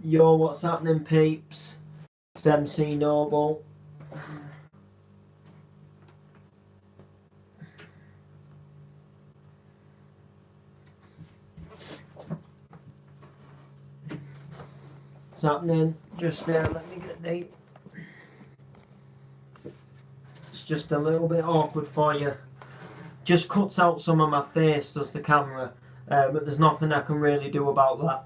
Yo, what's happening, peeps? It's MC Noble. What's happening? Just let me get the. It's just a little bit awkward for you. Just cuts out some of my face, does the camera. But there's nothing I can really do about that.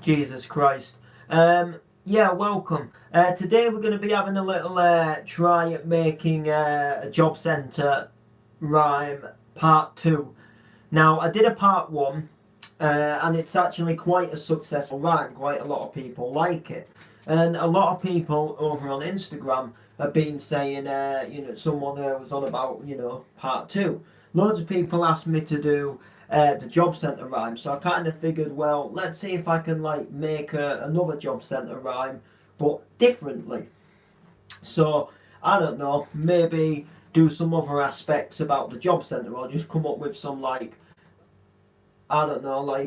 Jesus Christ. Yeah, welcome. Today we're going to be having a little try at making a job centre rhyme part 2. Now, I did a part 1, and it's actually quite a successful rhyme. Quite a lot of people like it. And a lot of people over on Instagram have been saying, someone was on about, part 2. Loads of people asked me to do the job centre rhyme, so I kind of figured, well, let's see if I can make another job centre rhyme, but differently. So I don't know, maybe do some other aspects about the job centre, or just come up with some I don't know, I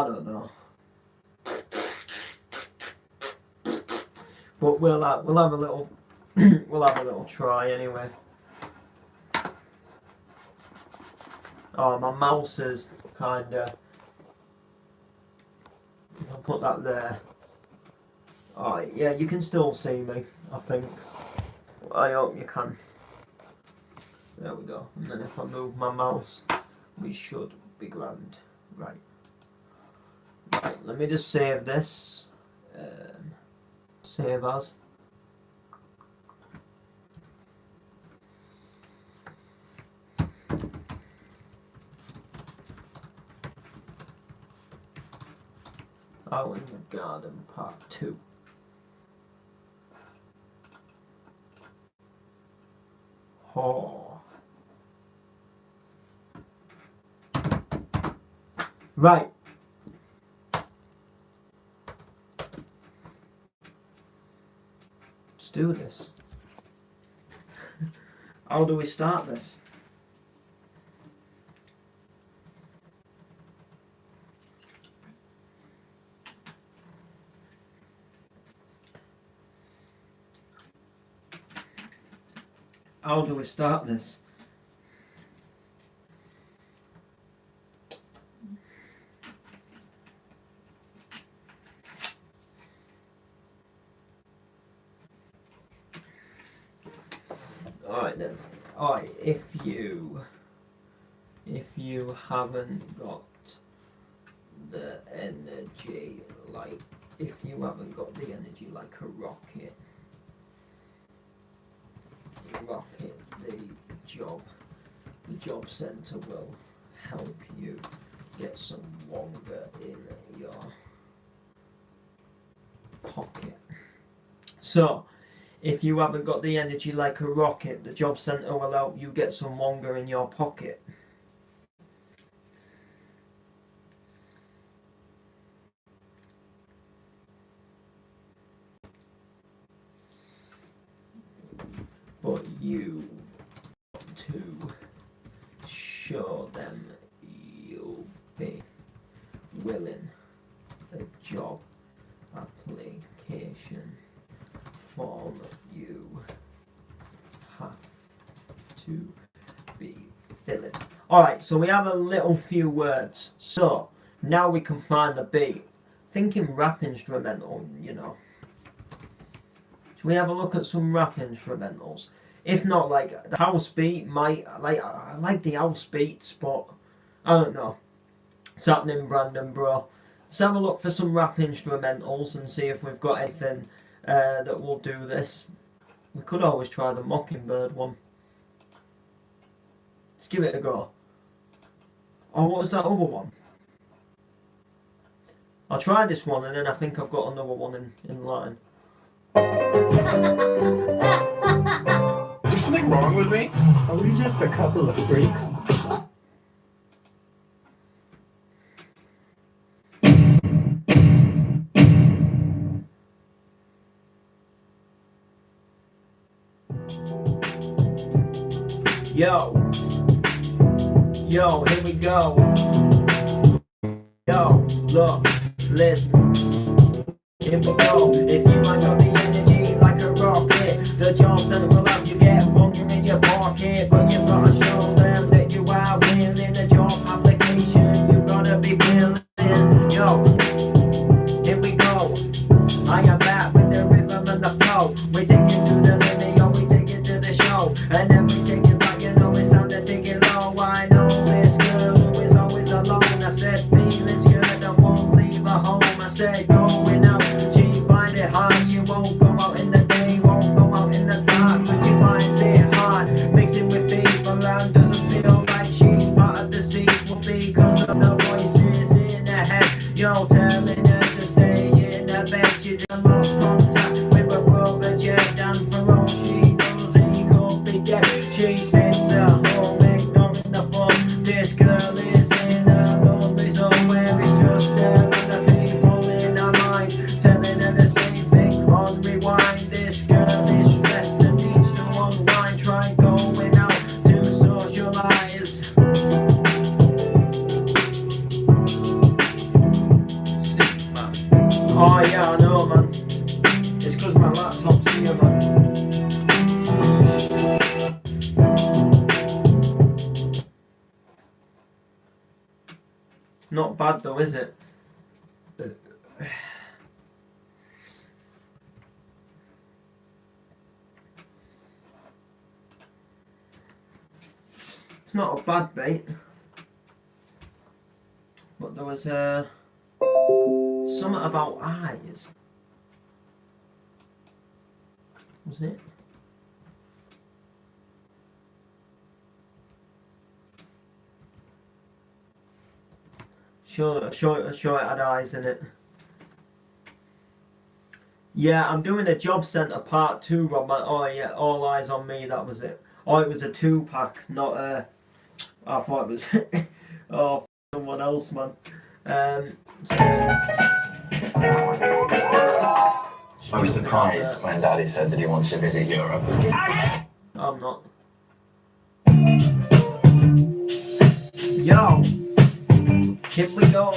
don't know. But we'll have a little we'll have a little try anyway. Oh, my mouse is kinda. I'll put that there. Alright, yeah, you can still see me, I think. I hope you can. There we go. And then if I move my mouse, we should be grand. Right. Right, let me just save this. Save as. Out in the Garden Part 2. Oh. Right. Let's do this. How do we start this? How do we start this? Alright then. Alright, if you haven't got the energy if you haven't got the energy like a rocket, the job centre will help you get some longer in your pocket. So, if you haven't got the energy like a rocket, the job centre will help you get some longer in your pocket. But you to show them you'll be willing. A job application form you have to be filling. Alright, so we have a little few words. So now we can find the beat. Thinking rap instrumental, Should we have a look at some rap instrumentals? If not, the house beat might, I like the house beats, but I don't know. What's happening, Brandon, bro? Let's have a look for some rap instrumentals and see if we've got anything that will do this. We could always try the Mockingbird one. Let's give it a go. Oh, what was that other one? I'll try this one and then I think I've got another one in line. Is there something wrong with me? Are we just a couple of freaks? Yo, here we go. Yo, look, listen. Here we go. If you ain't got the energy like a rocket, the job center will have you get bunker in your pocket. But you gotta show them that you are willing. The job application you gotta be feeling. Yo, here we go. I am back with the rhythm and the flow. We take it to the limit, yo, we take it to the show. And then we take it back, you know it's time to take it low. I know this girl who is always alone. I said feeling good, I won't leave her home. I said going out, she find it hard. She won't go out in the day, won't go out in the dark. But she finds it hard, mixing with people and doesn't feel like she's part of the sequel because of the voices in her head. Yo, telling her to stay in her bed. She done lost contact with her brother Jed, and for all she knows he could be dead. She sits at home ignoring the phone. This girl is in a lonely zone where it's just her and the people in her mind telling her the same thing on rewind. This girl is stressed and needs to unwind. Try going out to socialize. Oh yeah, I know, man. It's because my laptop's here, man. Not bad though, is it? It's not a bad bait. But there was something about eyes. Was it? Sure it had eyes in it. Yeah, I'm doing a job centre part 2, Rob. Oh yeah, all eyes on me, that was it. Oh, it was a 2-pack, not a... I thought it was... oh, someone else, man. I was surprised when Daddy said that he wants to visit Europe. I'm not. Yo, here we go.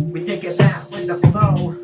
We take it back with the flow.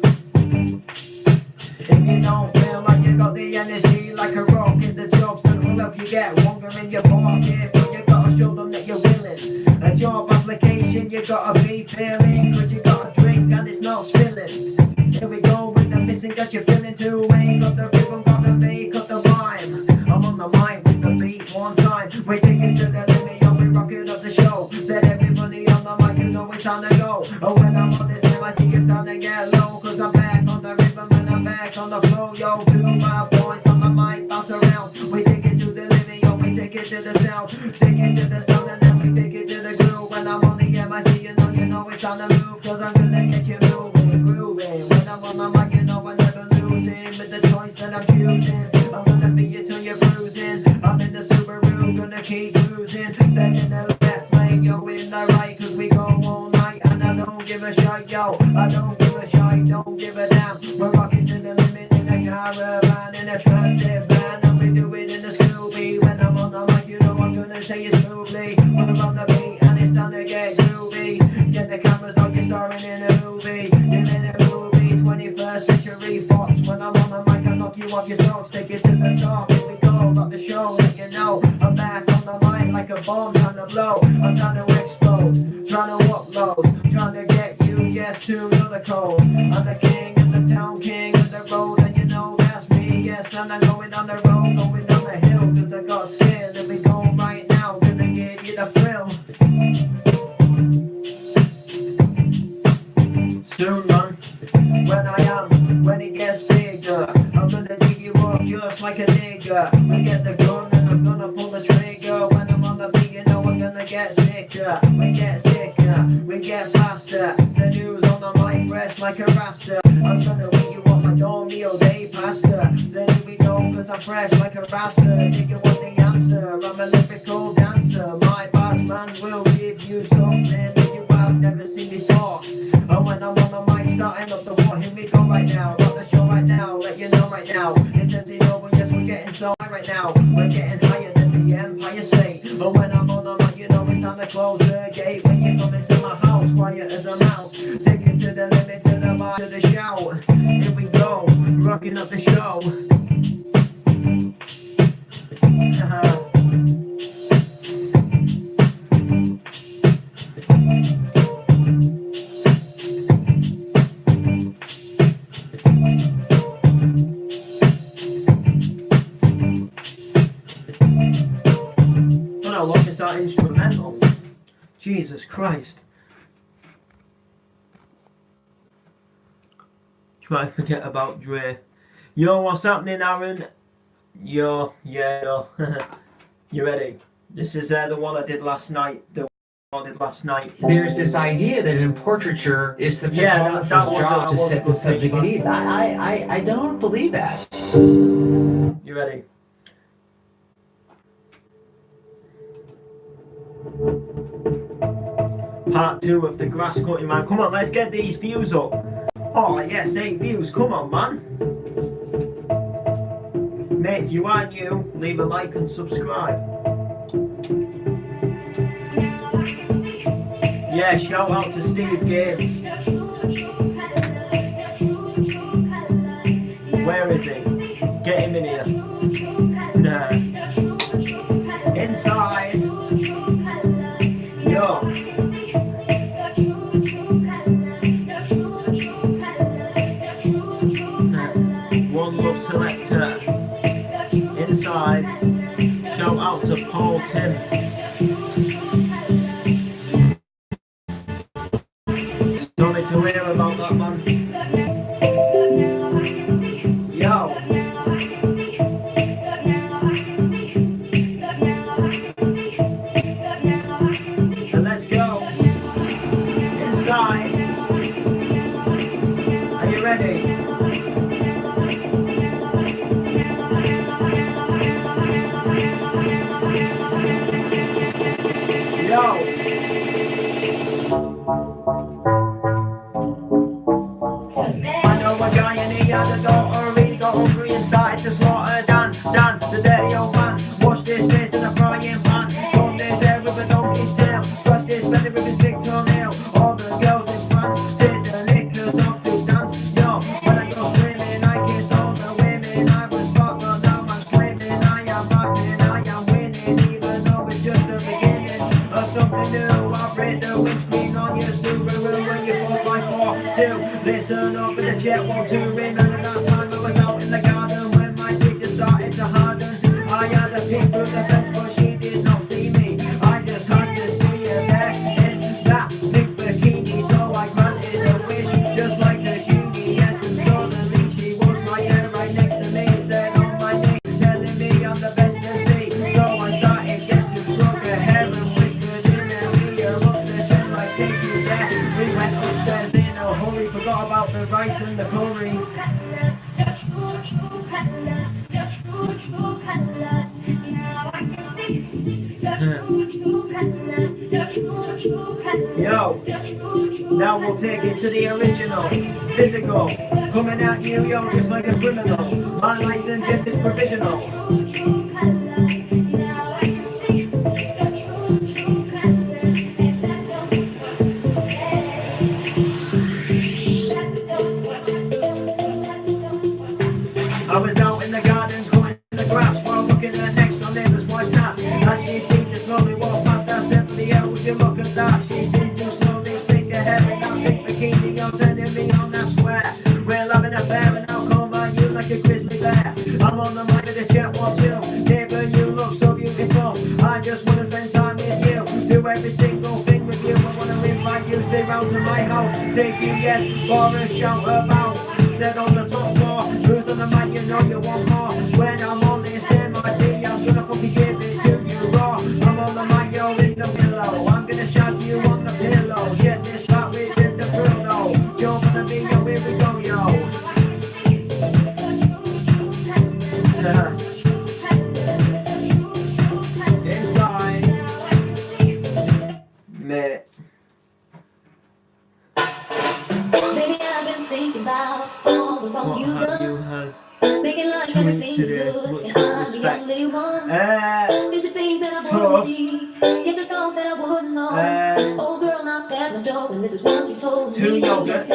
If you don't feel like you got the energy like a rocket, the job will help you get longer in your pocket. But you gotta show them that you're willing. A job application you gotta be feeling. Cause you gotta drink and it's not spilling. Here we go with the missing that you're feeling too. Ain't got the rhythm, got the beat, got the rhyme. I'm on the mic with the beat one time. We take it to the limit, yo, we rocking up the show. Said everybody on the mic, you know it's time to go. Oh, when I'm on this time, I think it's time to get low. Cause I'm back on the rhythm and I'm back on the flow, yo. Do my points on the mic, bounce around. We take it to the limit, yo, we take it to the sound. Take it to the sound and then we take it to the groove. When I'm on the MIC, you know it's time to move. Cause I'm gonna get you moving, grooving. When I'm on the mic, you know I never losing. With the choice that I'm choosing, I'm gonna beat you till you're bruising. I'm in the Subaru, gonna keep cruising. Setting the left lane, yo, in the right. Cause we go all night and I don't give a shit, yo. I don't give a shit, don't give a damn. We're rocking to the limit in a caravan, in a transit van. And we do it in the Scooby. When I'm on the mic, you know I'm gonna say it smoothly. When I'm on the beat and it's time to get groovy. Get the cameras on, you're starring in a movie. You're in a movie, 21st century Fox. When I'm on the mic, I knock you off your socks. Take it to the top, here we go, rock the show. Let you know, I'm back on the mic like a bomb trying to blow. I'm trying to explode, trying to upload, trying to get you, yes, to another code. I'm the king of the town, king of the road, and you know that's me, yes. And I'm going on the road, going down the hill, cause I got scared. Let me go right now, gonna give you the thrill. Soon, man, when it gets bigger, I'm gonna dig you up just like a nigga. We get the gun and I'm gonna pull the trigger. When I'm on the beat, you know I'm gonna get sicker. We get sicker, we get faster. The news on the mic, fresh like a rasta. I'm gonna beat you up my door meal day pasta. Then here we go, cause I'm fresh like a rasta. Think you want the answer, I'm a lyrical dancer. My boss man will give you something that you have never seen before. And when I'm on the mic, starting up the war, here we go right now. Rock the show right now, let you know right now. It's empty over, yes, we're getting so high right now. We're getting higher than the end. to the limit, to the bar, to the show. Here we go, rocking up the show. How long is that instrumental? Jesus Christ. Try to forget about Dre. Yo, what's happening, Aaron? Yo, yeah, yo. You ready? This is the one I did last night. The one I did last night. There's this idea that in portraiture, it's the photographer's job to set the subject at ease. I don't believe that. You ready? Part 2 of the grass cutting, man. Come on, let's get these views up. Oh yes, 8 views. Come on, man. Mate, if you are new, leave a like and subscribe. Yeah, shout out to Steve Gates. Where is he? Get him in here. Nah. Inside. Yo. One Love Selector. Inside. Shout out to Paul Tim. Sorry to hear about that, man. Yo. And let's go. Inside. Are you ready? Yo. I know a guy and he had a daughter, he got hungry and started to slaughter Dan, the dirty old man, washed his face in a frying pan, combed his hair with a donkey's tail, scratched his belly with his big toenail, all the girls in France did the knickers off to dance, yo, when I go swimming I kiss all the women, I was fucked but now I'm claiming I am rapping, I am winning, even though it's just the beginning of something new, I'll break the windscreen on your Subaru when you 4x4, listen up in the jet, won't you remember that time I was out in the garden when my dick just started to harden, I had a peek through the fence but she did not see me, I just had to see her there in that big bikini, so I granted a wish just like a genie, yes and suddenly she was right there right next to me, said on my knee, telling me I'm the best MC, so I started guessing, struck her hair and whispered in her ear, upstairs just like take you there, we went upstairs in a hurry, forgot about the rice and the curry. Yo, now we'll take it to the original, physical, coming at you, yo, just like a criminal, my license just is provisional. I was out in the garden cutting the grass while looking at next on neighbour's wife's nap. And she seemed to slowly walk past. I said, "Bloody hell, would you look at that?" She seemed to slowly stick her hair in that big bikini. You're turning me on, I swear. We're having a fair and I'll come by you like a grizzly bear. I'm on the mind of the jet, what you? Neighbour, you look so beautiful. I just wanna spend time with you. Do every single thing with you. I wanna live like you. Stay round to my house. Take you, yes, for a shout about. Said on the top floor, who's on the mic, you know you want more. When I'm on this MIT, I'm gonna fucking give it to you raw. I'm on the mic, you're in the pillow. I'm gonna shag you on the pillow. Get this back within the pillow. You're gonna be yo, here we go, yo. Inside. Mate. Baby, I've been thinking about all the wrong What you've have you done. had Making like to eat everything's today? good, Much and I'm the respect. only one. Did you think that I tough. wouldn't see? Guess you thought that I wouldn't know. Oh girl, not that at my door, and this is what you told Two me. yogurts.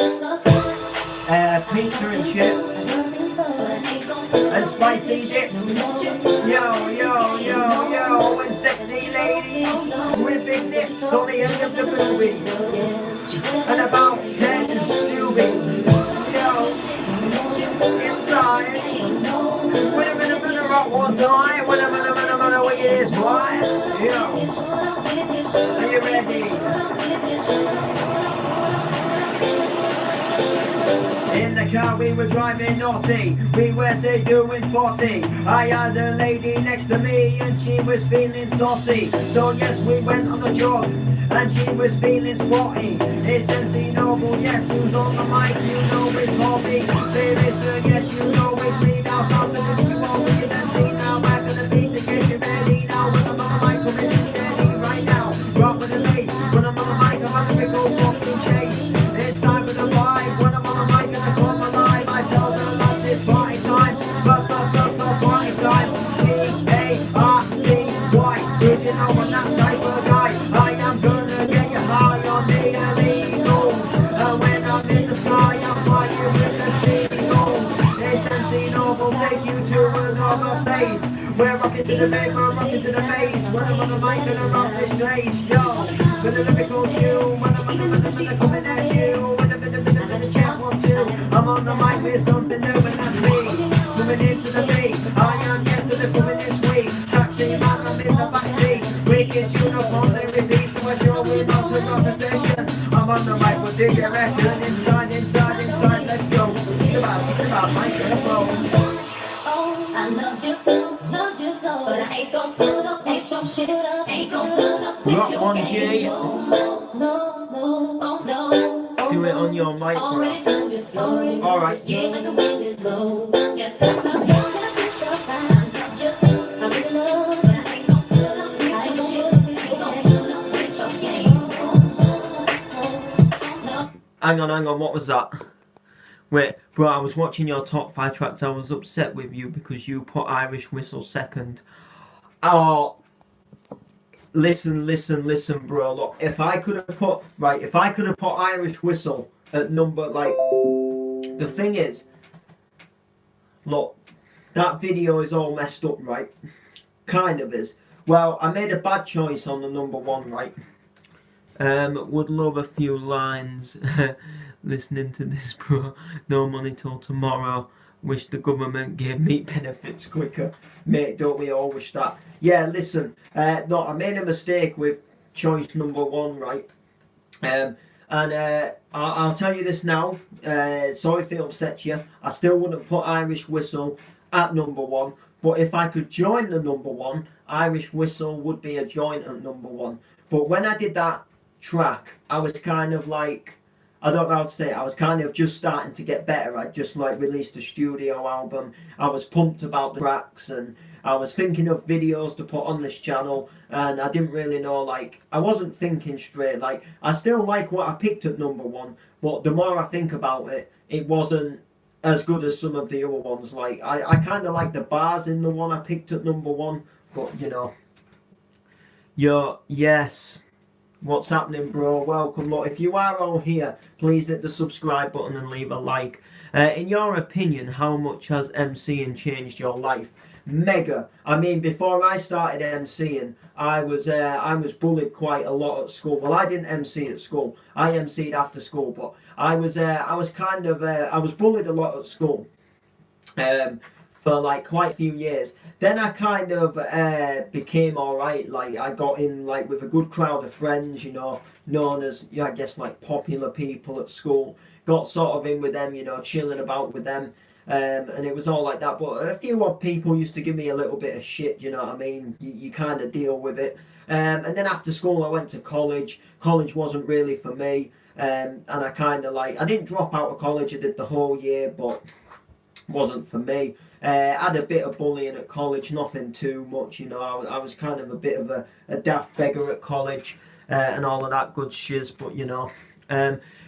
Pizza and chips. And spicy dip. Yo, and sexy ladies with big nips on the end of the boobies. And about 10 newbies. Yo, inside. Wait a minute, rock one time. Wait a minute, what it is, why? Yo, are you ready? In the car we were driving naughty, we were say doing 40. I had a lady next to me and she was feeling saucy. So yes, we went on a jog and she was feeling sporty. It's MC Noble, yes, who's on the mic, you know it's Hobby. Seriously, yes, you know it's me now. Time to do you all with MC now. Back on the beat to get you ready now. When I'm on the mic, I'm really steady right now. Drop with the bass, when I'm on the mic, I'm on the big old fucking chase. It's time for the vibe, when I'm on the mic and I come alive. I tell them about this party time, but party time. P-A-R-T-Y, did you know I'm that type of guy? I am gonna get you high on the illegal. And when I'm in the sky, I'm flying with the seagulls. It's MC Noble, take you to another place. We're rocking to the bass, we're rocking to the bass. When I'm on the mic and I rock this place, yo. With a lyrical cue, when I'm coming at you. I'm on the mic with something new and that's me. Moving into the beat, I am yes to the coming this week. Taxi man, I'm in the backseat. Wicked tune up on the repeat, so I show we not to conversation. I'm on the mic with dig a record, inside, let's go. Think about microphone. Oh, I love you so, but I ain't gon' put up with your shit up. Ain't gon' put up with Rock your on, games. Jay. No. Do it on your mic, bro. Already told you sorry. Alright. Yeah, like the wind it blow. Yes, that's a one that I feel so fine. I love you so, I really love, but I ain't gon' put up with your shit. Ain't gon' put up with your games. No. Hang on, what was that? Wait, bro, I was watching your top 5 tracks. I was upset with you because you put Irish Whistle second. Oh, listen, bro. Look, if I could have put Irish Whistle at number, like, the thing is, look, that video is all messed up, right? Kind of is. Well, I made a bad choice on the number 1, right? Would love a few lines. Listening to this, bro. No money till tomorrow. Wish the government gave me benefits quicker. Mate, don't we all wish that? Yeah, listen. No, I made a mistake with choice number 1, right? I'll tell you this now. Sorry if it upsets you. I still wouldn't put Irish Whistle at number 1. But if I could join the number 1, Irish Whistle would be a joint at number 1. But when I did that track, I was kind of like, I don't know how to say it, I was kind of just starting to get better. I just like released a studio album. I was pumped about the tracks and I was thinking of videos to put on this channel, and I didn't really know, like, I wasn't thinking straight. Like, I still like what I picked at number 1, but the more I think about it, it wasn't as good as some of the other ones. Like, I kind of like the bars in the one I picked at number 1, but you know. Yes. What's happening, bro? Welcome. Look, if you are all here, please hit the subscribe button and leave a like. In your opinion, how much has MCing changed your life? Mega. I mean, before I started MCing, I was bullied quite a lot at school. Well, I didn't MC at school. I MC'd after school, but I was bullied a lot at school. For like quite a few years. Then I kind of became alright. Like, I got in like with a good crowd of friends, you know, known as, I guess, like popular people at school. Got sort of in with them, you know, chilling about with them. And it was all like that. But a few odd people used to give me a little bit of shit, you know what I mean? You kind of deal with it. And then after school I went to college. College wasn't really for me. And I kind of like, I didn't drop out of college. I did the whole year, but wasn't for me. Had a bit of bullying at college, nothing too much, you know. I was kind of a bit of a daft beggar at college and all of that good shiz, but you know.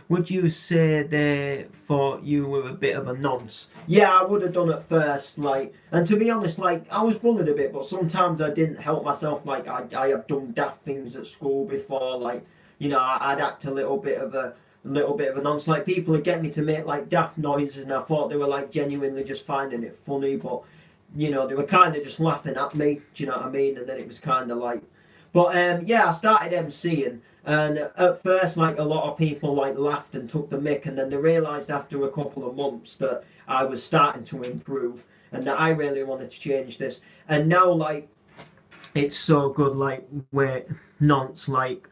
Would you say they thought you were a bit of a nonce? Yeah, I would have done at first, like, and to be honest, like, I was bullied a bit, but sometimes I didn't help myself. Like, I have done daft things at school before, like, you know, I'd act a little bit of a nonce. Like people would get me to make like daft noises, and I thought they were like genuinely just finding it funny, but you know, they were kind of just laughing at me. Do you know what I mean? And then it was kind of like, but yeah, I started MCing, and at first like a lot of people like laughed and took the mick, and then they realised after a couple of months that I was starting to improve, and that I really wanted to change this. And now like it's so good. Like wait, nonce, like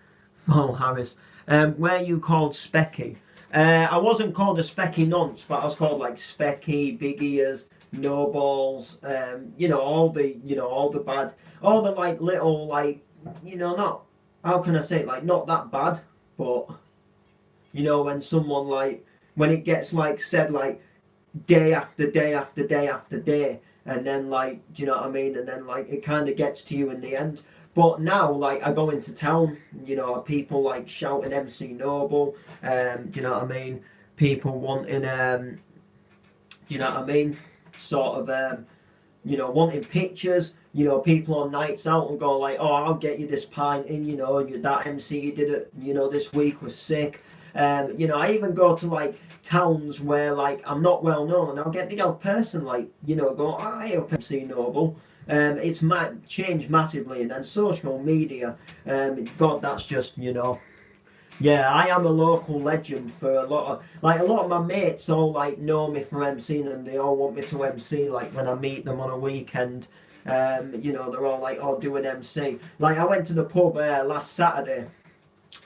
Paul Harris. Where you called Specky? I wasn't called a Specky nonce, but I was called like Specky, Big Ears, No Balls. You know, all the bad, all the like little like, you know, not, how can I say it, like not that bad, but you know, when someone like, when it gets like said like day after day after day after day, and then like, do you know what I mean? And then like it kind of gets to you in the end. But now, like, I go into town, you know, people like shouting MC Noble, do you know what I mean? People wanting, do you know what I mean? Sort of, you know, wanting pictures, you know, people on nights out will go like, oh, I'll get you this pint in, you know, that MC you did it, you know, this week was sick. You know, I even go to like towns where like I'm not well known, and I'll get the odd person like, you know, go, oh, I up MC Noble. It's changed massively, and then social media, God, that's just, you know, yeah, I am a local legend for a lot of my mates all like know me for MCing, and they all want me to MC like when I meet them on a weekend. You know, they're all like, oh, do an MC. Like I went to the pub last Saturday,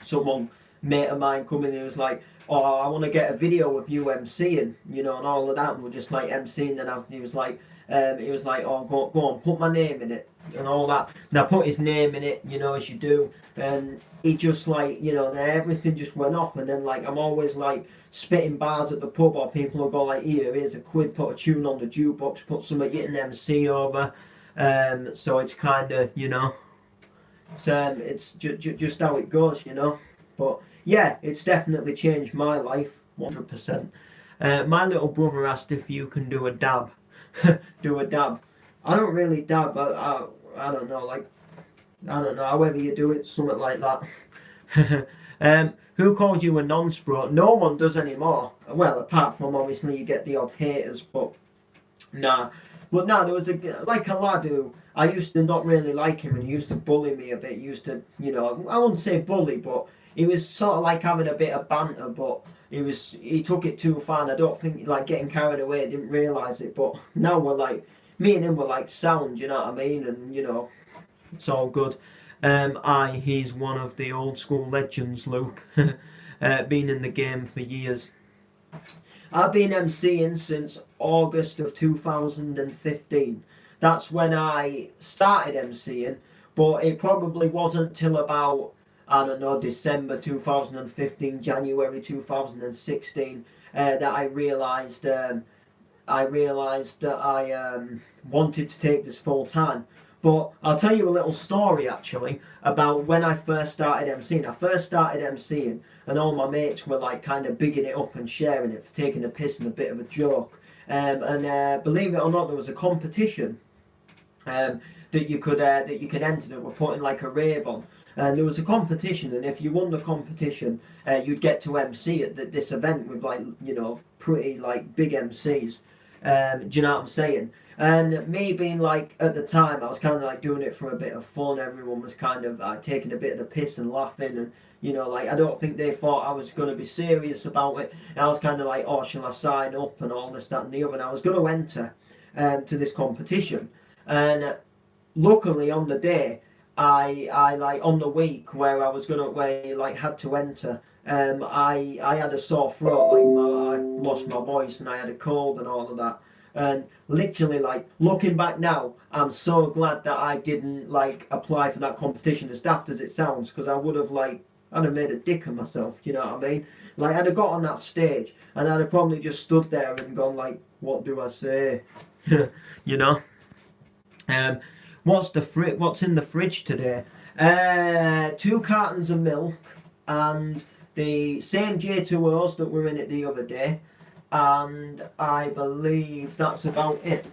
someone, mate of mine, come in, he was like, oh, I want to get a video of you MCing, you know, and all of that, and we're just like MCing, and he was like, oh, go on, put my name in it, and all that. And I put his name in it, you know, as you do, and he just like, you know, then everything just went off, and then like, I'm always like spitting bars at the pub, or people will go like, here's a quid, put a tune on the jukebox, put some getting MC over, so it's kind of, you know, it's just how it goes, you know, but yeah, it's definitely changed my life, 100%. My little brother asked if you can do a dab. Do a dab. I don't really dab. I don't know. Like, I don't know. However you do it, something like that. Who called you a nonce, bro? No one does anymore. Well, apart from obviously you get the odd haters, but nah. But nah, there was a lad who I used to not really like him, and he used to bully me a bit. He used to, you know, I wouldn't say bully, but he was sort of like having a bit of banter, but he took it too far, and I don't think, like, getting carried away, didn't realise it, but now we're like, me and him were like sound, you know what I mean, and you know, it's all good. He's one of the old school legends, Luke. Been in the game for years. I've been MCing since August of 2015. That's when I started MCing, but it probably wasn't till about, I don't know, December 2015, January 2016, that I realised that I wanted to take this full time. But I'll tell you a little story actually about when I first started MCing. I first started MCing, and all my mates were like kind of bigging it up and sharing it for taking a piss and a bit of a joke. Believe it or not, there was a competition that you could enter that were putting like a rave on. And there was a competition, and if you won the competition, you'd get to MC at this event with like, you know, pretty like big MCs. Do you know what I'm saying? And me being like, at the time, I was kind of like doing it for a bit of fun. Everyone was kind of taking a bit of the piss and laughing, and you know, like I don't think they thought I was going to be serious about it. And I was kind of like, oh, shall I sign up and all this, that, and the other. And I was going to enter to this competition, and luckily on the day, I like on the week where you like had to enter, I had a sore throat, like I lost my voice and I had a cold and all of that. And literally, like, looking back now, I'm so glad that I didn't like apply for that competition, as daft as it sounds, because I would have like, I'd have made a dick of myself, you know what I mean? Like, I'd have got on that stage and I'd have probably just stood there and gone like, what do I say? You know? What's in the fridge today? 2 cartons of milk and the same J2Os that were in it the other day, and I believe that's about it.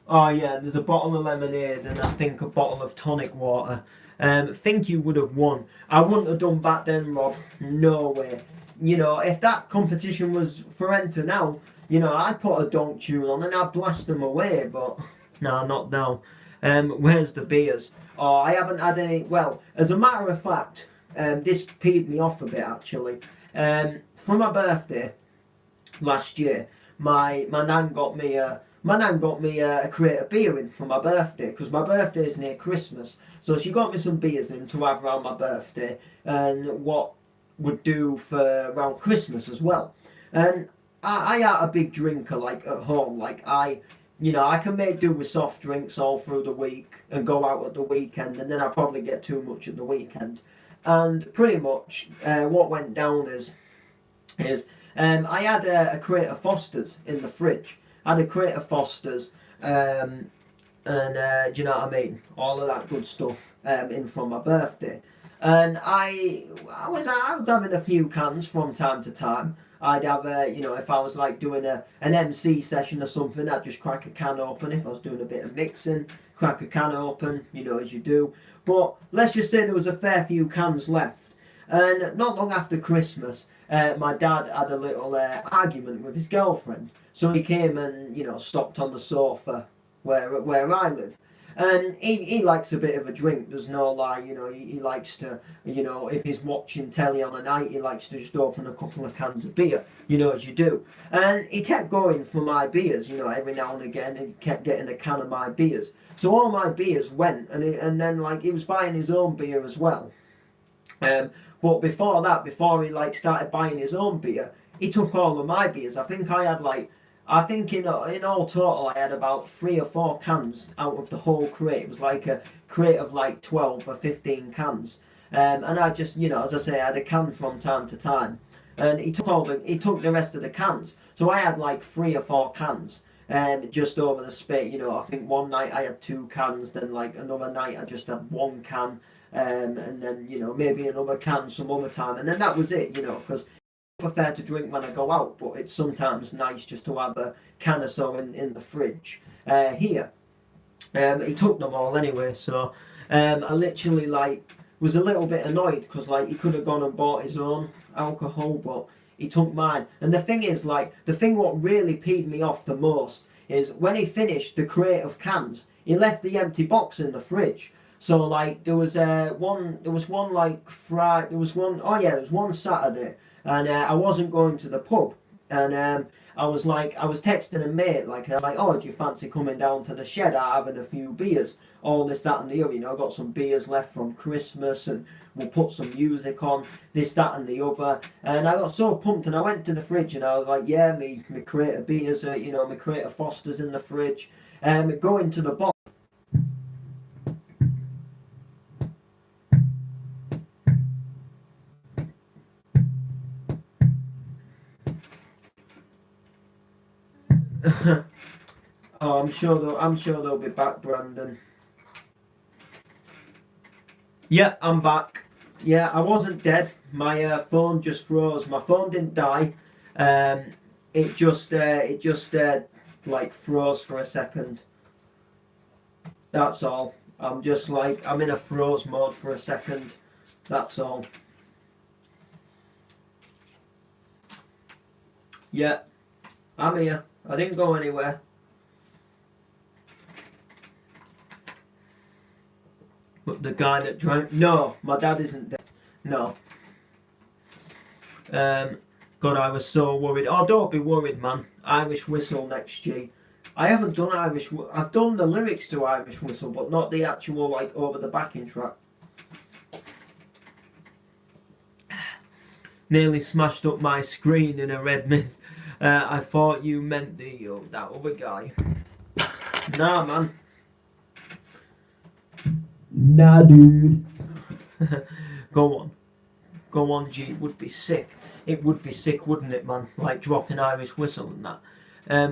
Oh yeah, there's a bottle of lemonade and I think a bottle of tonic water. Think you would have won. I wouldn't have done back then, Rob. No way. You know, if that competition was for enter now, you know, I'd put a donk tune on and I'd blast them away, but no, not now. Where's the beers? Oh, I haven't had any. Well, as a matter of fact, this peed me off a bit actually. For my birthday last year, my nan got me a crate of beer in for my birthday, because my birthday is near Christmas. So she got me some beers in to have around my birthday and what would do for around Christmas as well. And I ain't a big drinker like at home. Like I can make do with soft drinks all through the week and go out at the weekend, and then I probably get too much at the weekend. And pretty much what went down is I had a crate of Fosters in the fridge. I had a crate of Fosters, and do you know what I mean? All of that good stuff in for my birthday. And I was having a few cans from time to time. I'd have if I was like doing an MC session or something, I'd just crack a can open. If I was doing a bit of mixing, crack a can open, you know, as you do. But let's just say there was a fair few cans left. And not long after Christmas, my dad had a little argument with his girlfriend. So he came and, you know, stopped on the sofa where I live. And he likes a bit of a drink, there's no lie, you know, he likes to, you know, if he's watching telly on a night, he likes to just open a couple of cans of beer, you know, as you do. And he kept going for my beers, you know, every now and again, he kept getting a can of my beers. So all my beers went, and then, like, he was buying his own beer as well. But before that, before he, like, started buying his own beer, he took all of my beers. I think in all total I had about 3 or 4 cans out of the whole crate. It was like a crate of like 12 or 15 cans. And I just, you know, as I say, I had a can from time to time. And he took the rest of the cans. So I had like 3 or 4 cans. Just over the space, you know, I think one night I had 2 cans, then like another night I just had 1 can. And then, you know, maybe another can some other time. And then that was it, you know, because I prefer to drink when I go out, but it's sometimes nice just to have a can or so in the fridge. Here, he took them all anyway, so I literally like was a little bit annoyed because like he could have gone and bought his own alcohol, but he took mine. And the thing is, like, the thing what really peed me off the most is when he finished the crate of cans, he left the empty box in the fridge. So like there was one Saturday. And I wasn't going to the pub, and I was texting a mate, like, oh, do you fancy coming down to the shed, having a few beers, all this, that and the other, you know, I got some beers left from Christmas, and we'll put some music on, this, that and the other, and I got so pumped, and I went to the fridge, and I was like, yeah, me crate of beers, you know, my crate of Fosters in the fridge, and go into the box. Oh, I'm sure they'll be back, Brandon. Yeah, I'm back. Yeah, I wasn't dead. My phone just froze. My phone didn't die. It just like froze for a second. That's all. I'm just like, I'm in a froze mode for a second. That's all. Yeah, I'm here. I didn't go anywhere. But the guy that drank... No, my dad isn't dead. No. God, I was so worried. Oh, don't be worried, man. Irish Whistle next year. I haven't done Irish... I've done the lyrics to Irish Whistle, but not the actual, like, over the backing track. Nearly smashed up my screen in a red mist. I thought you meant that other guy. Nah, man. Nah, dude. Go on, G. It would be sick. It would be sick, wouldn't it, man? Like dropping Irish Whistle and that.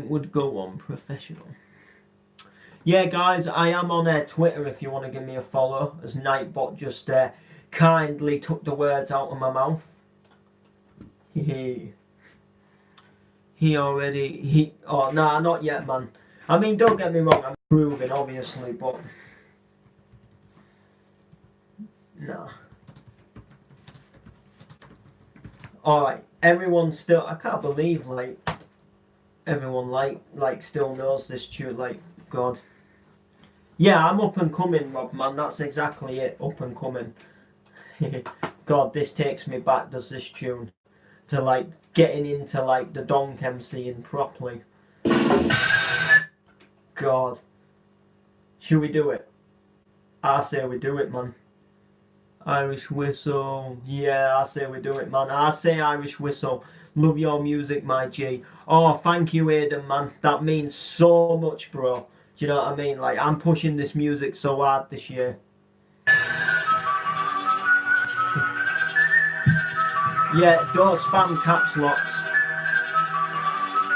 Would go on professional. Yeah, guys, I am on Twitter if you want to give me a follow. As Nightbot just kindly took the words out of my mouth. Oh, nah, not yet, man. I mean, don't get me wrong, I'm improving, obviously, but No. Alright, everyone still, I can't believe, like, everyone, like, still knows this tune, like, God. Yeah, I'm up and coming, Rob, man, that's exactly it, up and coming. God, this takes me back, does this tune, to, like, getting into, like, the donk MCing properly. God. Should we do it? I say we do it, man. Irish Whistle. Yeah, I say we do it, man. I say Irish Whistle. Love your music, my G. Oh, thank you, Aidan, man. That means so much, bro. Do you know what I mean? Like, I'm pushing this music so hard this year. Yeah, don't spam caps locks.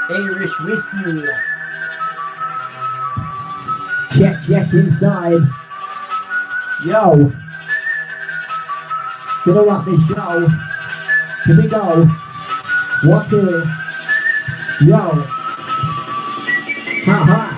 Irish Whistle. Check inside. Yo. Gonna rock this show. Here we go. 1, 2. Yo. Ha ha.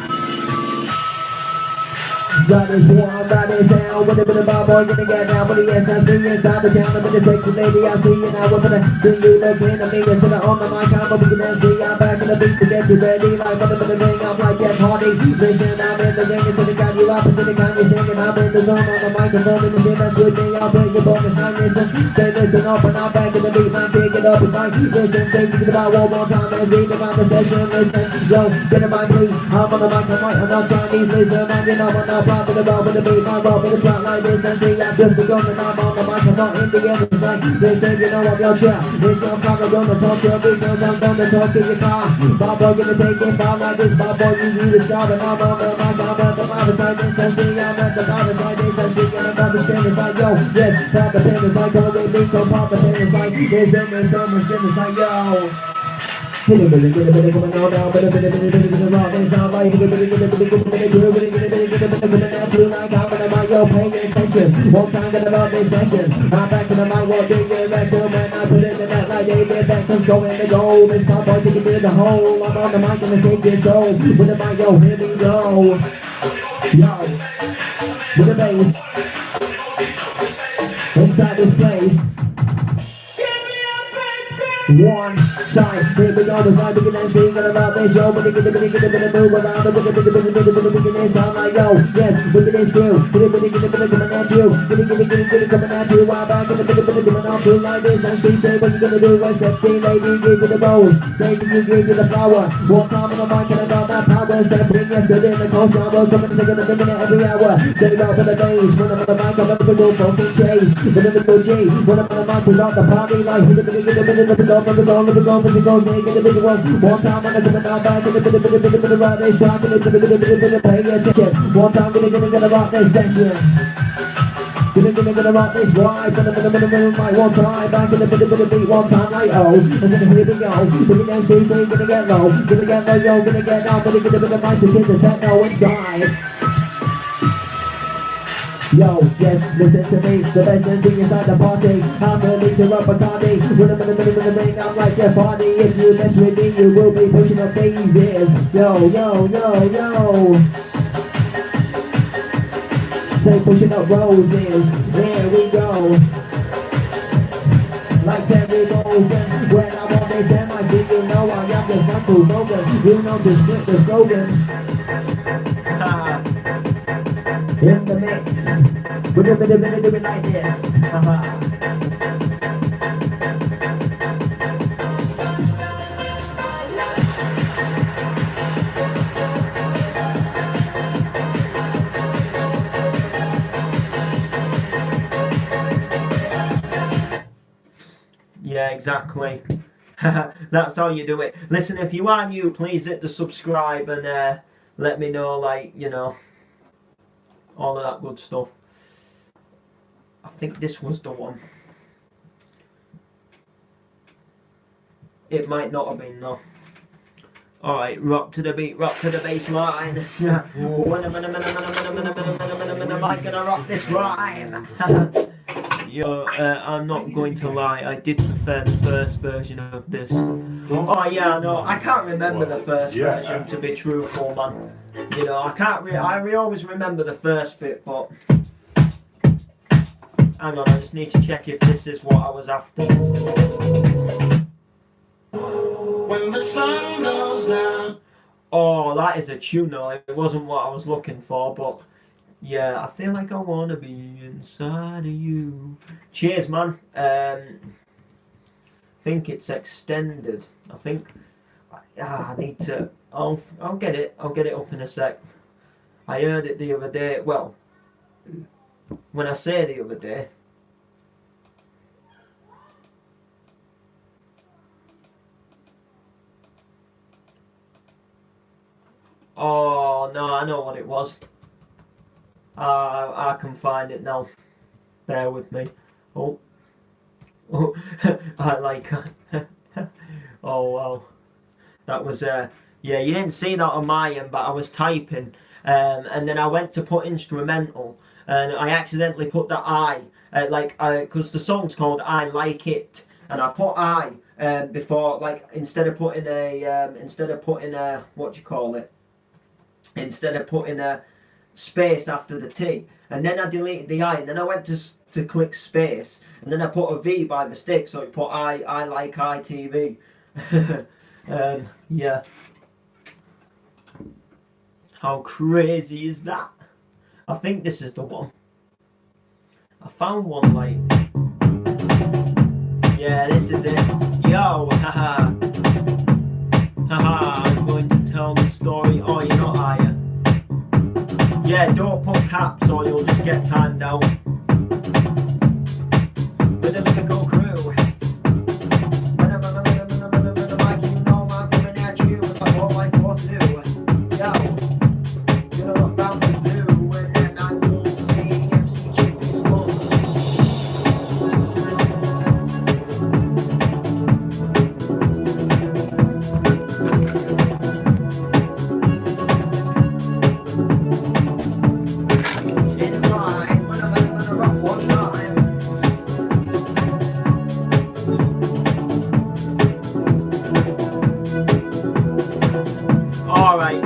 Got this one, got this sound. With a bit of bad boy, gonna get down with the SS. Bring inside the town. I'm in the sexy lady. I see you now. We're gonna see you looking at me. Instead of on the mic, I'm over the MC. I'm back in the beat to get you ready. Like on the ring, I'm like Jeff Hardy. Listen, I'm in the ring. Instead of got you up, instead of got you singing. I'm in the zone on the microphone. In the gym, that's with me. I'll bring your bonus. Like listen, say listen up, and I'm back in the beat. Man, pick it up. It's like listen, take it about one more time. Let's see the conversation. Listen, yo, get in my please. I'm on the mic, I'm not Chinese. Listen, man, you know I'm not. With the ball, with the beat, my ball, with the track like this, and see, I've just begun, and I'm on the mic, I'm not in the end, it's like, they say, you know, I'm your chat, it's your car, I'm gonna talk to your because I'm gonna talk to your car, my boy, gonna take it far like this, my boy, you need a star, and I'm on the mic, I'm at the marvelous like this, and see, I'm at the marvelous like this, and see, and I'm on the stand, it's like, yo, yes, pop the pen, it's like, oh, they think, so pop the pen, it's like, there's so much, it's like, yo. Get a bit coming on down, bit of rock and sound like get a bit like I'm in the mic, yo, paying attention. One time gonna rock this session. I'm back in the mic, what big record, man, I put it in the net like David Beckham's going to goal. This my boy taking me to the hole. I'm on the mic and I take this soul. With the mic, yo, here we go. Yo, with the bass. Inside this place. One side, here we go, the side, we can sing about this, yo, but we can move around, we can sound like, yo, yes, we can screw, coming at you, coming at you, while back in the coming on through like this, and she say, what you gonna do, what's sexy lady, give you the rose, say, you give you the flower, one time on the mic, and I got that power, stepping yesterday in the coast, I was coming, taking a minute every hour, set it out for the days, when I'm on the mic, I'm gonna go fucking chase, when I'm the G, when I'm on the mic, to rock the party, like, one time when I come out back in the rock this track and pay attention. One time gonna rock this session. Gonna rock this ride. Gonna one time back in the beat. One time like oh, and then here we go. Gonna get CC, gonna get low, yo, gonna get down. Gonna get a bit of nice to get the techno inside. Yo, yes, listen to me, the best MC inside the party. I'm gonna lead to up a party. When I'm in the ring, I'm like Jeff Hardy. If you mess with me, you will be pushing up phases. Yo. Say pushing up roses. There we go. Like Terry Morgan. When I'm on this MIC, you know I am just Michael Morgan. You know the script, the slogan. In the mix, we're gonna do it like this. Yeah, exactly. That's how you do it. Listen, if you are new, please hit the subscribe and let me know, like, you know, all of that good stuff. I think this was the one. It might not have been though. Alright, rock to the beat, rock to the bass line. When am I gonna rock this rhyme? Yo, I'm not going to lie, I did prefer the first version of this. Oh yeah, no, I can't remember the first version, to be truthful, man. You know, I can't. I always remember the first bit, but Hang on, I just need to check if this is what I was after. When the sun goes down. Oh, that is a tuner. It wasn't what I was looking for, but yeah, I feel like I wanna be inside of you. Cheers, man. I think it's extended. I think I need to. I'll get it. I'll get it up in a sec. I heard it the other day. Well, when I say the other day. Oh no, I know what it was. I can find it now. Bear with me. Oh, I like. Oh wow, that was yeah. You didn't see that on my end, but I was typing, and then I went to put instrumental, and I accidentally put the I, because the song's called I Like It, and I put I before, like instead of putting a what do you call it? Instead of putting a space after the T, and then I deleted the I, and then I went to click space, and then I put a V by mistake, so it put I like ITV. Yeah. How crazy is that? I think this is the one. I found one like. Yeah, this is it. Yo, haha. Haha, I'm going to tell the story. Oh, you're not, are you? Yeah, don't put caps or you'll just get timed out. With a lyrical crew. When I'm on the mic, you know I'm coming at you. That's all I thought to do. Yo, you know what I'm about to do. And then I will sing MC Chippy's voice. Alright.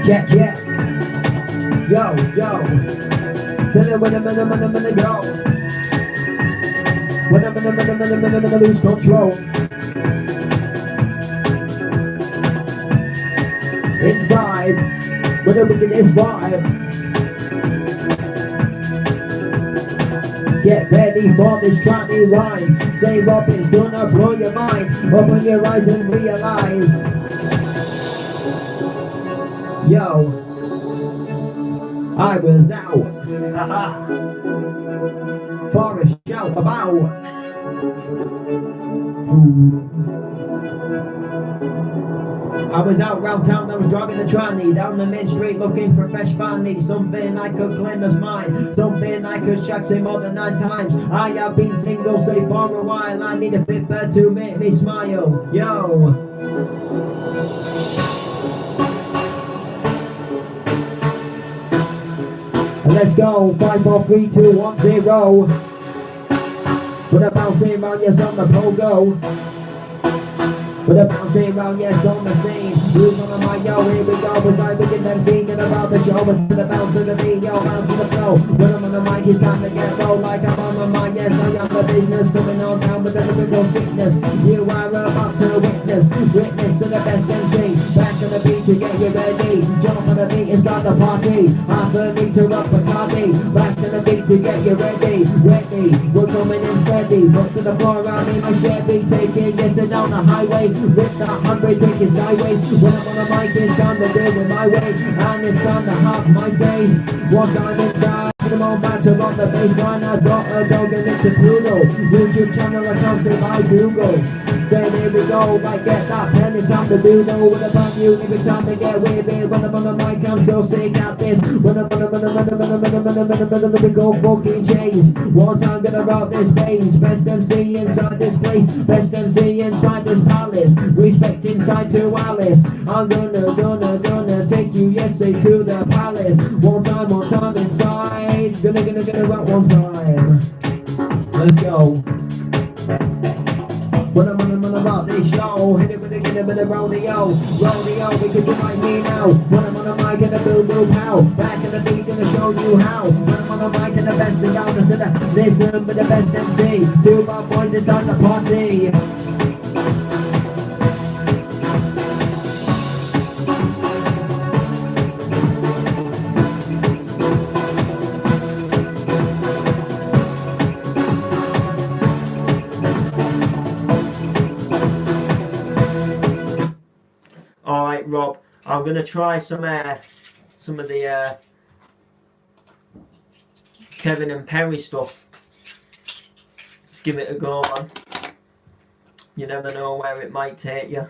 Yeah. Yo. Tell it when I'm gonna go. When I'm gonna lose control. Inside, when the wickedest vibe. Get ready for this tracky rhyme. Say up, it's gonna blow your mind. Open your eyes and realize. Yo, I was out. For a shout about. I was out round town, I was driving the tranny down the main street looking for fresh fanny. Something I could claim as mine, something I could shack say more than 9 times. I have been single say for a while, I need a fit bird to make me smile. Yo. Let's go, 5, 4, 3, 2, 1, 0. Put a bouncing round, yes on the pogo. Put a bouncing round, yes on the scene. Who's on the mic, yo, here we go. It's like we get them singing about the show. It's to the bounce of the beat, yo, bounce to the flow. When I'm on the mic, it's time to get low. Like I'm on the mic, yes, I am the business. Coming on down with the lyrical sickness. You are about to witness to the best MC. Back on the beat to get you ready. Jump on the beat and start the party. Half a meter up a party. Back to the beat to get you ready. We're coming in steady. Up to the floor, I'm in my Chevy. Taking yes and down the highway. With the 100, take it sideways. When I'm on the mic, it's time to do it my way. And it's time to have my say. One time inside. Come on, battle on the baseline. I got a dog and it's a poodle. YouTube channel account by Google. Say here we go, like get that pen, it's time to do no. When I'm on you, it's time to get with it. When I'm on the mic, I'm so sick at this. When I'm go fucking chase. One time gonna rock this bass. Best MC inside this place. Best MC inside this palace. Respect inside to Alice. I'm gonna take you, yes, say to the palace. One time inside. Gonna rock one time. Let's go. When I'm on about this show, hit it with the in a bit of rodeo, because you might me now. When I'm on the mic and the boom boom pow, back in the beat gonna show you how. When I'm on the mic and the best thing out, listen with the best MC. Two bad boys inside the party. Alright, Rob, I'm gonna try some of the Kevin and Perry stuff. Let's give it a go, man. You never know where it might take you.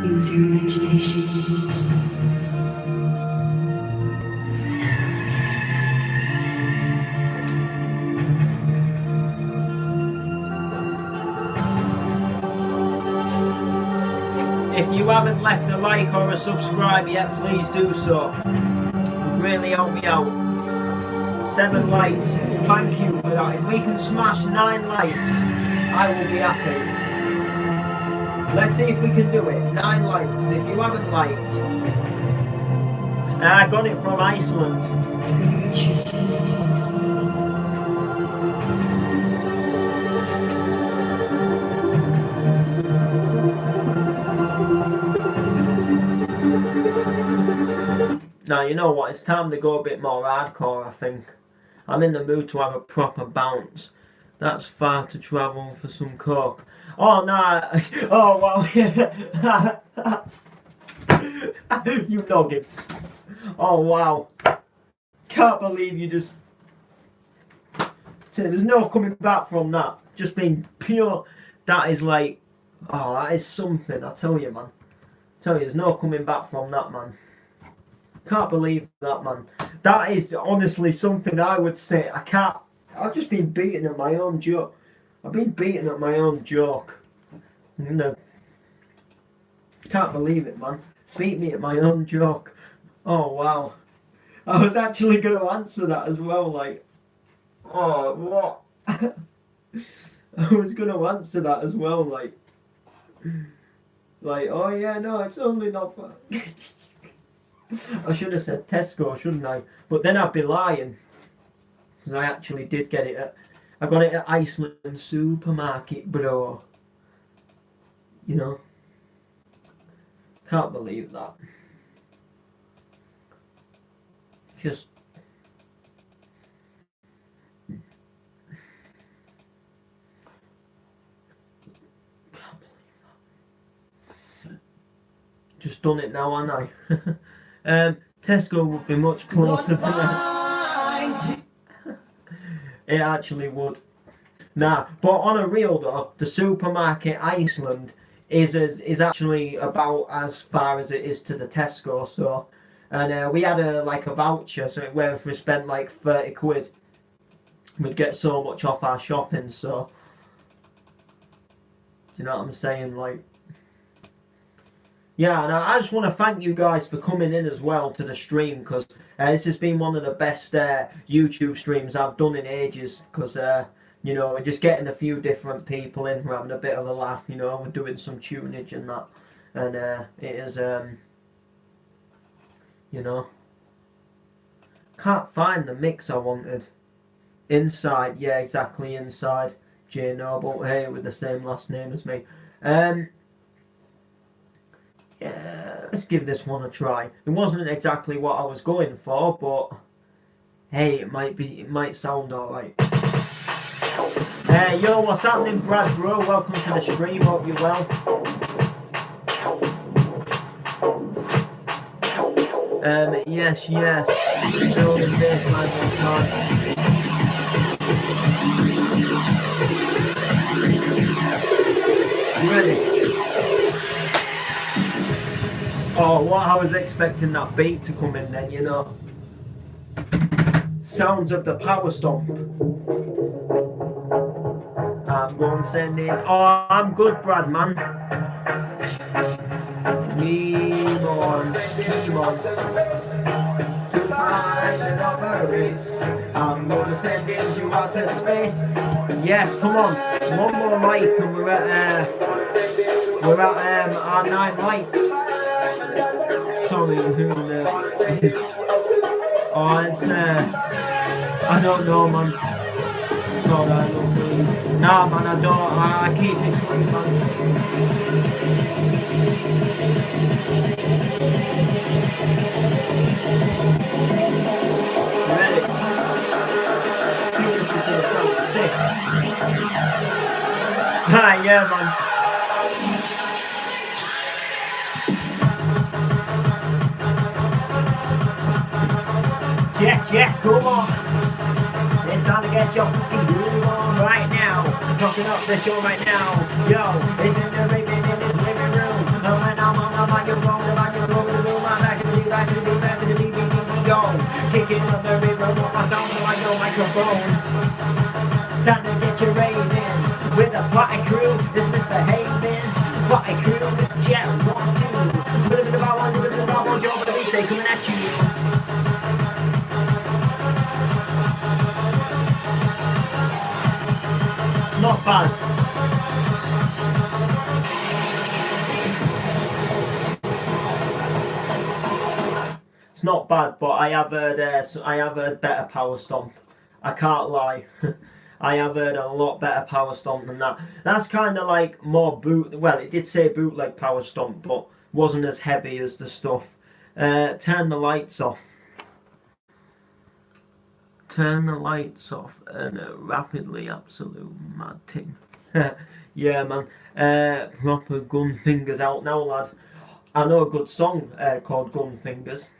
Use your imagination. If you haven't left a like or a subscribe yet, please do so. Really help me out. 7 likes, thank you for that. If we can smash 9 likes, I will be happy. Let's see if we can do it. 9 likes. If you haven't liked, I got it from Iceland. Now, you know what, it's time to go a bit more hardcore, I think. I'm in the mood to have a proper bounce. That's far to travel for some coke. Oh, no. Oh, well. You noggin. Oh, wow. Can't believe you just... There's no coming back from that. Just being pure. That is like... Oh, that is something, I tell you, man. I tell you, there's no coming back from that, man. Can't believe that, man. That is honestly something I would say. I've just been beaten at my own joke. I've been beaten at my own joke. No. Can't believe it, man. Beat me at my own joke. Oh, wow. I was actually going to answer that as well, like... Oh, what? I was going to answer that as well, like... Like, oh yeah, no, it's only not fun. I should have said Tesco, shouldn't I? But then I'd be lying. Because I actually did get it I got it at Iceland supermarket, bro. You know? Can't believe that. Just... Can't believe that. Just done it now, haven't I? Tesco would be much closer for me. It actually would. Nah, but on a real though, the supermarket Iceland is actually about as far as it is to the Tesco. So, and we had a voucher, so where if we spent like 30 quid, we'd get so much off our shopping. So, you know what I'm saying? Like, yeah, and I just want to thank you guys for coming in as well to the stream, because this has been one of the best YouTube streams I've done in ages, because, you know, we're just getting a few different people in, we're having a bit of a laugh, you know, we're doing some tunage and that, and it is, you know, can't find the mix I wanted. Inside, yeah, exactly, Inside, J Noble, hey, with the same last name as me. Yeah, let's give this one a try. It wasn't exactly what I was going for, but hey, it might sound alright. Yo, what's happening, Brad bro? Welcome to the stream, hope you're well. Yes. Building baseline on time. You ready? Oh, what? I was expecting that beat to come in then, you know. Sounds of the power stomp. I'm going sending. Oh, I'm good, Brad, man. Keep on. To find another race. I'm gonna send you out to space. Yes, come on. One more mic and we're at our 9 lights. Sorry, who oh, it's I don't know, man. God, I don't know. Nah, man, I don't. I keep it clean, man. Ready? This is gonna sound sick. Ah, yeah, man. Yeah, come on. It's time to get your fucking groove on right now. Talking up the show right now. Yo, it's in the living room. And I'm on the microphone, the room. I'm back to the beat, back to the beat, yo. Kicking up the rhythm with my sound like no microphone. Time to get your raving with a party crew. It's misbehaving. Party crew, yeah, 1, 2. A little bit about one, yo, but we say coming at you. Not bad. It's not bad, but I have heard better power stomp. I can't lie. I have heard a lot better power stomp than that. That's kind of like more boot. Well, it did say bootleg power stomp, but wasn't as heavy as the stuff. Turn the lights off. Turn the lights off and rapidly absolute mad thing. Yeah, man. Proper Gun Fingers out now, lad. I know a good song called Gun Fingers.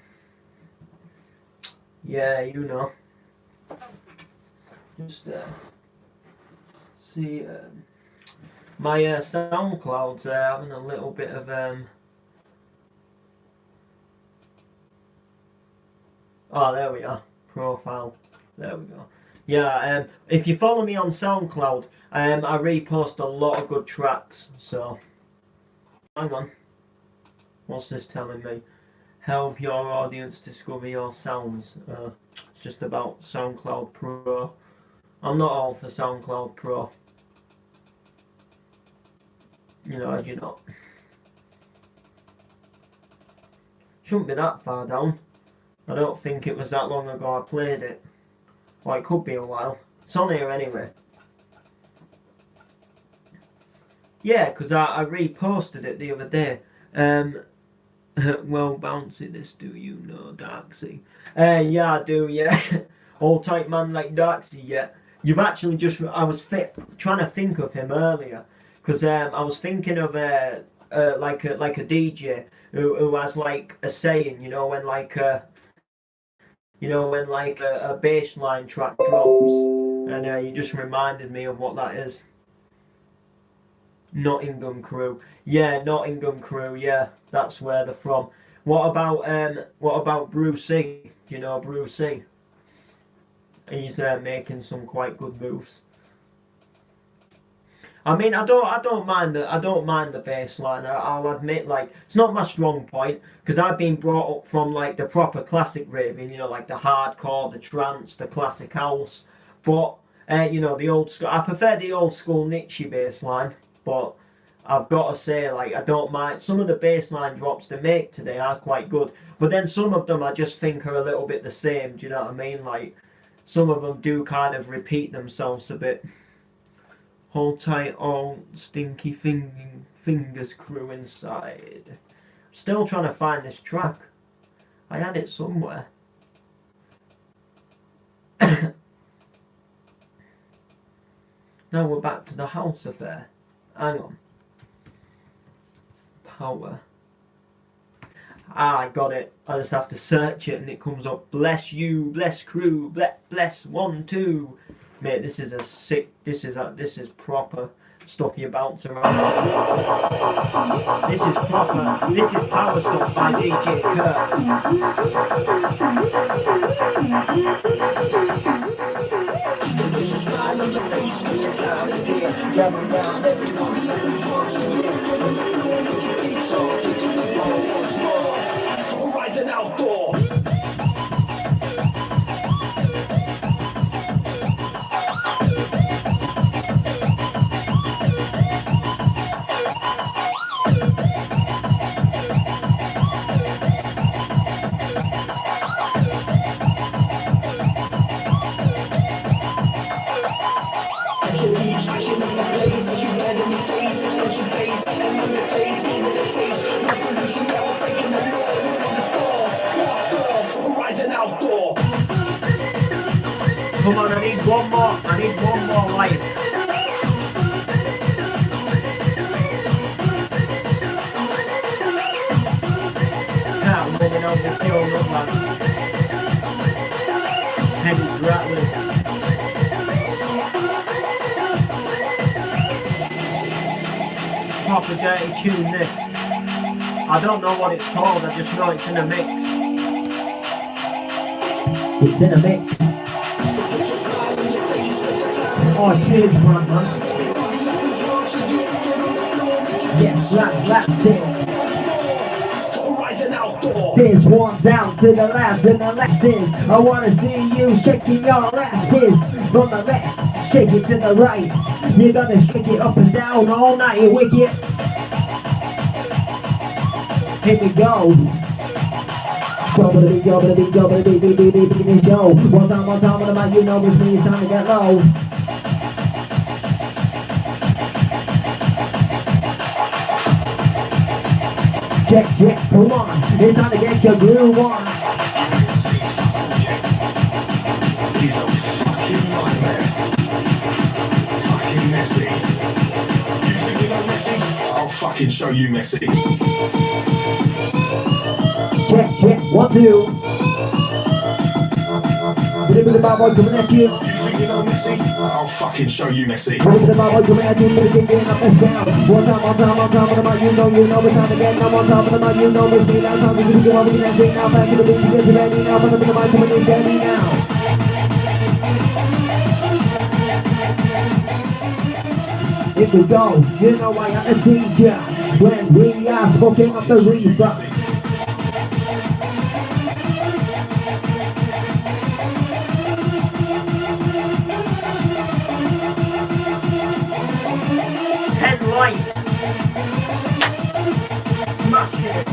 Yeah, you know. Just see, my SoundCloud's having a little bit of oh, there we are. Profile. There we go. Yeah, if you follow me on SoundCloud, I repost a lot of good tracks, so hang on. What's this telling me? Help your audience discover your sounds. It's just about SoundCloud Pro. I'm not all for SoundCloud Pro. You know, as you know. Shouldn't be that far down. I don't think it was that long ago I played it. Well, it could be a while. It's on here anyway. Yeah, because I reposted it the other day. Well, bouncy, this do you know, Darksy? Yeah, I do, yeah. All tight man like Darksy, yeah. You've actually just... I was trying to think of him earlier. Because I was thinking of like a DJ who has like a saying, you know, when like... when like a bass line track drops, and you just reminded me of what that is. Nottingham Crew, yeah, Nottingham Crew, yeah, that's where they're from. What about Brucey? Do you know Brucey? He's making some quite good moves. I mean, I don't mind the bass line. I'll admit, like, it's not my strong point because I've been brought up from like the proper classic raving, you know, like the hardcore, the trance, the classic house. But you know, the old school. I prefer the old school Nietzsche bass line, but I've got to say, like, I don't mind some of the bass line drops they make today are quite good. But then some of them I just think are a little bit the same. Do you know what I mean? Like, some of them do kind of repeat themselves a bit. Hold tight, all stinky fingers crew inside. Still trying to find this track. I had it somewhere. Now we're back to the house affair. Hang on. Power. Ah, I got it. I just have to search it and it comes up. Bless you, bless crew, bless 1, 2. Mate, this is a sick. This is proper stuff you bounce around. This is proper. This is power stuff by DJ Horizon Outdoor. Horizon Outdoor. Come on, I need one more. I need one more life. Can't win over kill, look man. Head is rattling. Proper dirty tune this. I don't know what it's called, I just know it's in a mix. It's in a mix. Oh, cheers, man. Yes, that's it. Horizon Outdoor. This one down to the labs and the lessons. I wanna see you shaking your asses. From the left, shake it to the right. You're gonna shake it up and down all night, you wicked. Here we go. Go, go. One time on the mic, you know it's me, it's time to get low. Check, come on, it's time to get your groove on. He's a fucking nightmare. Fucking messy. You think you're messy? I'll fucking show you messy. Check, 1, 2. Bit of bad boy coming at you. You think you're messy? I'll fucking show you messy. Bit of bad boy coming at you. Getting up and down. One time on the mic, you know it's time again. Now on top of the mic, you know it's me. Now time to get over the next thing. Now back to the beat, get ready now. Front of the mic, coming in steady now. If we go, you know I am a teacher. When we are smoking up the reefer. Smash it.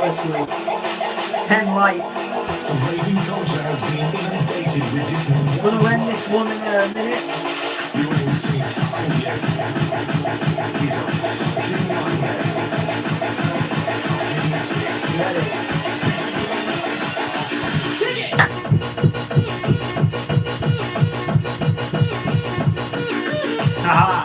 Honestly, 10 lights. The raving culture has been inundated with this. We'll end this one in a minute. You ain't seen fucking yet. He's a fucking nightmare. Fucking messy. Ready? Haha.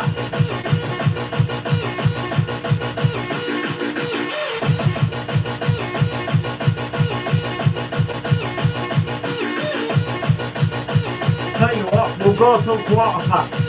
Tell you what, we'll go till 1:15.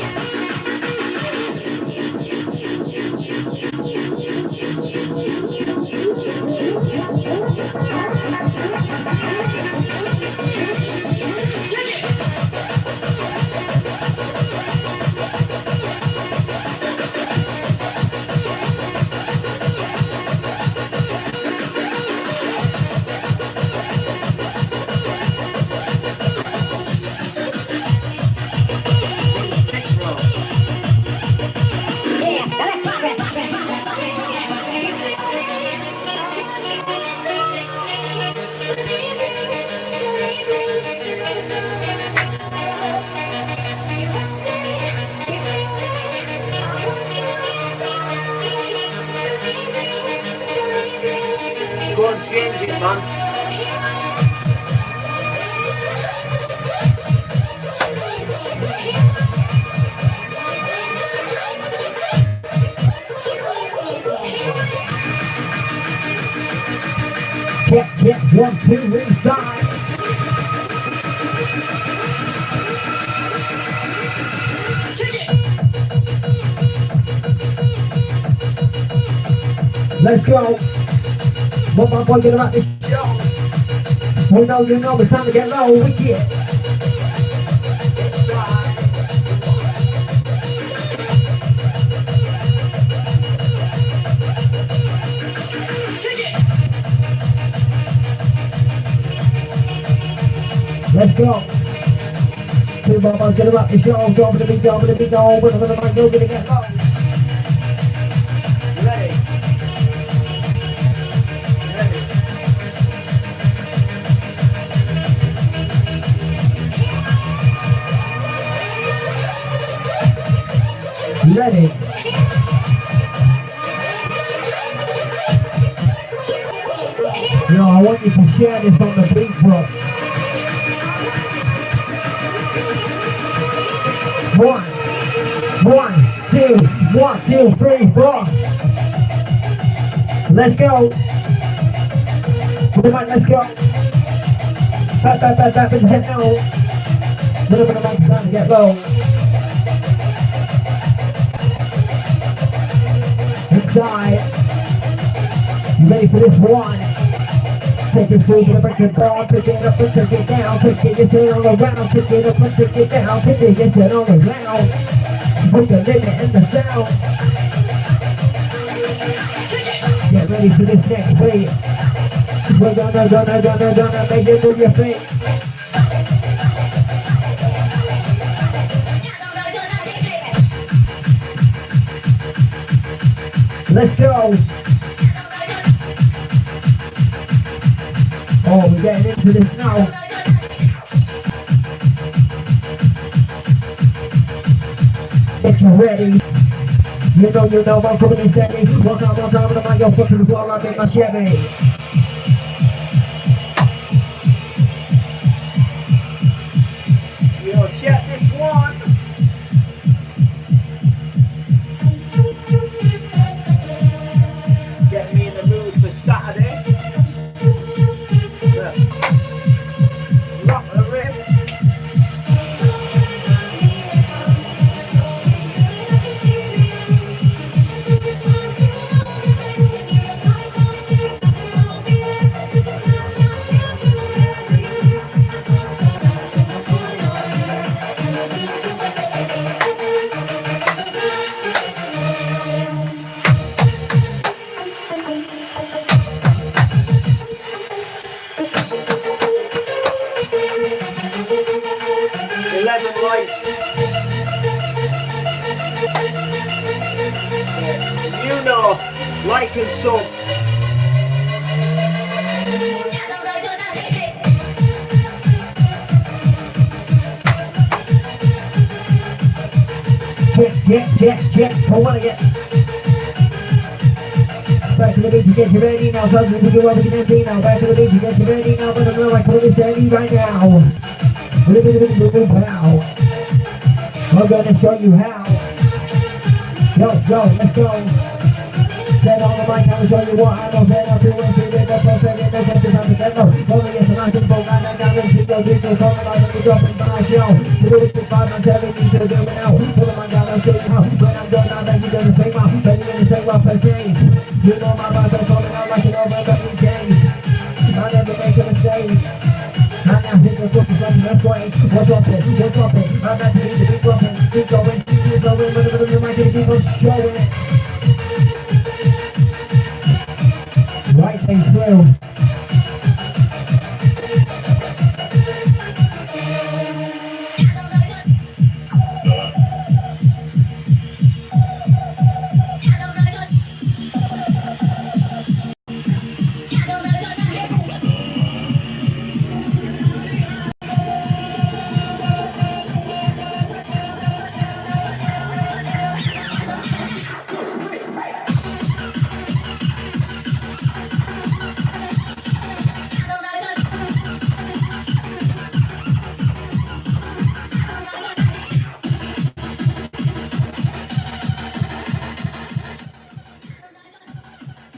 it, man. Check, 1, 2, inside. Let's go. What my boy get about this show? You know, it's time to get low. Wicked. Let's go. Two bombers get about the show. Go to the beat, go to the beat, go over to the mic, go get it, get low. Ready? Ready. Yo, I want you to share this on the beat, bro. 1, 2, 3, 4. Let's go. Let's go. Back, and get low. Little bit of mic time to get low. Inside. You ready for this one? Take it through the break it down, take it up and take it down, take it all around, take it up and take it down, take it all around. Put the limit in the sound. Get ready for this next beat. We're gonna make it move your feet. Let's go. Oh, we're getting into this now. If you're ready, you know, I'm coming in steady. One time, I'm the mic, yo, fuck to the floor, I'm in my Chevy. Yo, check this one. Get me in the mood for Saturday. Rock the riff. You know, like and sub. Check. I wanna get back to the beat to get you ready now. So we do what we can empty now. Back to the beat to get you ready now. But I'm gonna like put this ready right now. Pow. I'm gonna show you how. Yo, let's go. Set on the mic, I'll show you what I know. Set up to win, see the perfect in the country, I'm the demo. Only it's a nice and bold, I got it, see your people coming out of the dropping by show. To do it to 5, I'm telling you to do it now. Pull my God, I'll show you how. When I'm done, I'll let you do the same out. Let you in the same out for change. You know my vibes are coming out like an overcoming change. I never make a mistake. I now hit the foot from the left way. What's up it? I'm not to be the big dropping. Keep going, but you might keep on showing. Right thing through.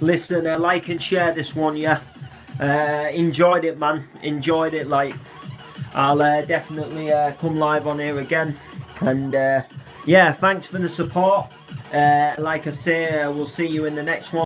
listen, like and share this one, yeah. Enjoyed it, man. Enjoyed it. Like, I'll definitely come live on here again. And yeah, thanks for the support. Like I say, we'll see you in the next one.